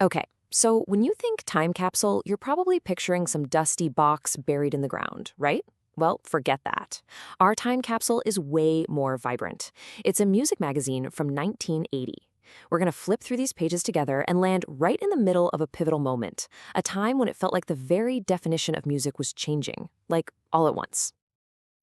Okay, so when you think time capsule, you're probably picturing some dusty box buried in the ground, right? Well, forget that. Our time capsule is way more vibrant. It's a music magazine from 1980. We're going to flip through these pages together and land right in the middle of a pivotal moment, a time when it felt like the very definition of music was changing, like all at once.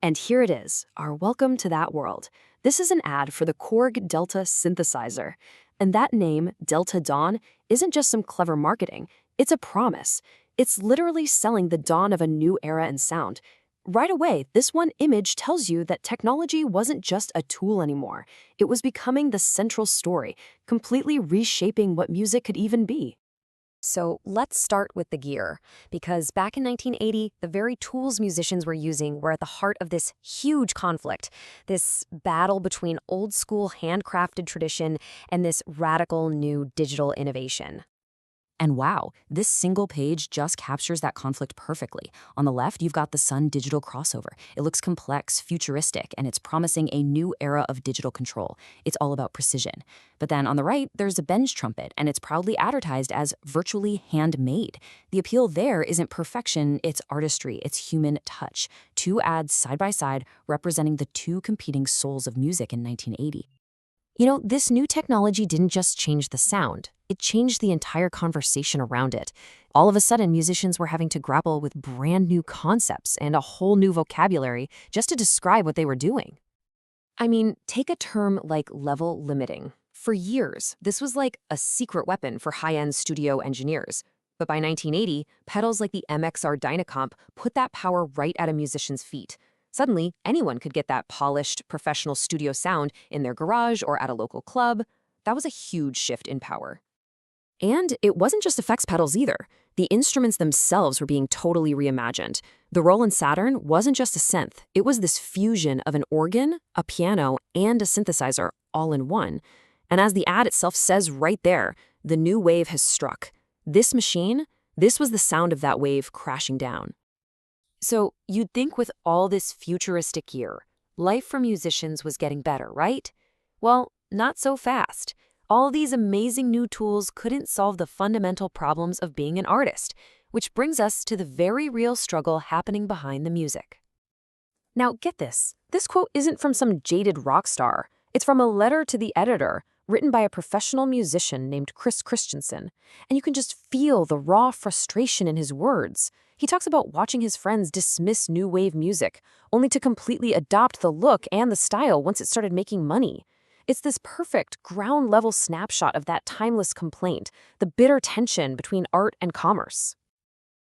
And here it is, our welcome to that world. This is an ad for the Korg Delta synthesizer. And that name, Delta Dawn, isn't just some clever marketing. It's a promise. It's literally selling the dawn of a new era in sound. Right away, this one image tells you that technology wasn't just a tool anymore. It was becoming the central story, completely reshaping what music could even be. So let's start with the gear, because back in 1980, the very tools musicians were using were at the heart of this huge conflict, this battle between old school handcrafted tradition and this radical new digital innovation. And wow, this single page just captures that conflict perfectly. On the left, you've got the Sun digital crossover. It looks complex, futuristic, and it's promising a new era of digital control. It's all about precision. But then on the right, there's a Benj trumpet, and it's proudly advertised as virtually handmade. The appeal there isn't perfection, it's artistry, it's human touch. Two ads side by side representing the two competing souls of music in 1980. You know, this new technology didn't just change the sound, it changed the entire conversation around it. All of a sudden, musicians were having to grapple with brand new concepts and a whole new vocabulary just to describe what they were doing. I mean, take a term like level limiting. For years, this was like a secret weapon for high-end studio engineers. But by 1980, pedals like the MXR Dynacomp put that power right at a musician's feet. Suddenly, anyone could get that polished, professional studio sound in their garage or at a local club. That was a huge shift in power. And it wasn't just effects pedals either. The instruments themselves were being totally reimagined. The Roland Saturn wasn't just a synth. It was this fusion of an organ, a piano, and a synthesizer all in one. And as the ad itself says right there, the new wave has struck. This machine, this was the sound of that wave crashing down. So you'd think with all this futuristic gear, life for musicians was getting better, right? Well, not so fast. All these amazing new tools couldn't solve the fundamental problems of being an artist, which brings us to the very real struggle happening behind the music. Now get this. This quote isn't from some jaded rock star. It's from a letter to the editor, written by a professional musician named Chris Christensen. And you can just feel the raw frustration in his words. He talks about watching his friends dismiss new wave music, only to completely adopt the look and the style once it started making money. It's this perfect, ground-level snapshot of that timeless complaint, the bitter tension between art and commerce.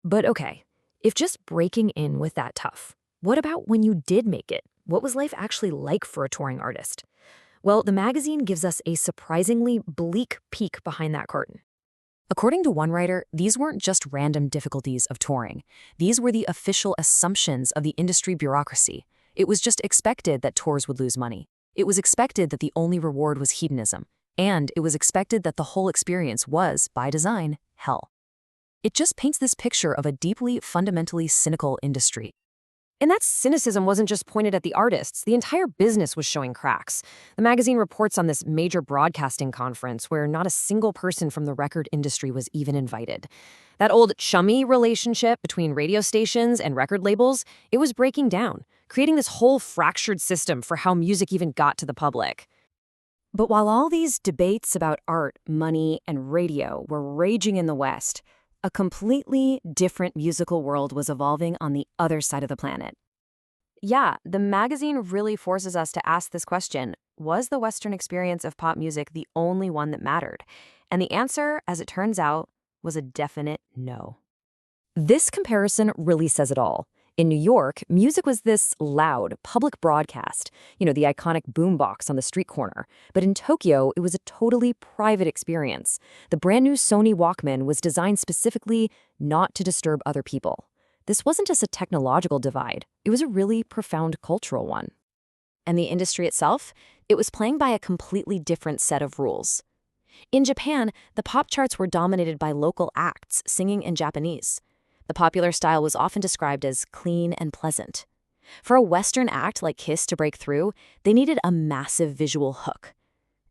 But okay, if just breaking in was that tough, what about when you did make it? What was life actually like for a touring artist? Well, the magazine gives us a surprisingly bleak peek behind that curtain. According to one writer, these weren't just random difficulties of touring. These were the official assumptions of the industry bureaucracy. It was just expected that tours would lose money. It was expected that the only reward was hedonism. And it was expected that the whole experience was, by design, hell. It just paints this picture of a deeply, fundamentally cynical industry. And that cynicism wasn't just pointed at the artists. The entire business was showing cracks. The magazine reports on this major broadcasting conference where not a single person from the record industry was even invited. That old chummy relationship between radio stations and record labels, it was breaking down, creating this whole fractured system for how music even got to the public. But while all these debates about art, money, and radio were raging in the West, a completely different musical world was evolving on the other side of the planet. Yeah, the magazine really forces us to ask this question: was the Western experience of pop music the only one that mattered? And the answer, as it turns out, was a definite no. This comparison really says it all. In New York, music was this loud, public broadcast, the iconic boombox on the street corner. But in Tokyo, it was a totally private experience. The brand new Sony Walkman was designed specifically not to disturb other people. This wasn't just a technological divide. It was a really profound cultural one. And the industry itself? It was playing by a completely different set of rules. In Japan, the pop charts were dominated by local acts singing in Japanese. The popular style was often described as clean and pleasant. For a Western act like Kiss to break through, they needed a massive visual hook.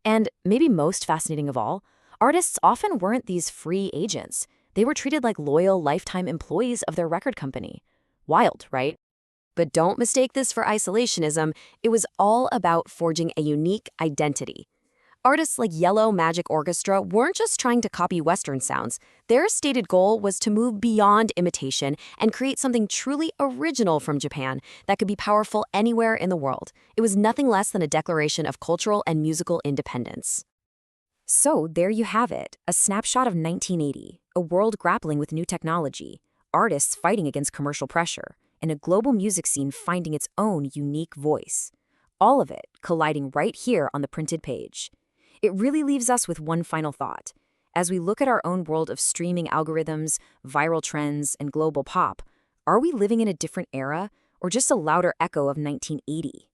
And maybe most fascinating of all, Artists often weren't these free agents. They were treated like loyal lifetime employees of their record company. Wild, right? But don't mistake this for isolationism. It was all about forging a unique identity. Artists like Yellow Magic Orchestra weren't just trying to copy Western sounds. Their stated goal was to move beyond imitation and create something truly original from Japan that could be powerful anywhere in the world. It was nothing less than a declaration of cultural and musical independence. So there you have it, a snapshot of 1980, a world grappling with new technology, artists fighting against commercial pressure, and a global music scene finding its own unique voice. All of it colliding right here on the printed page. It really leaves us with one final thought. As we look at our own world of streaming algorithms, viral trends, and global pop, are we living in a different era or just a louder echo of 1980?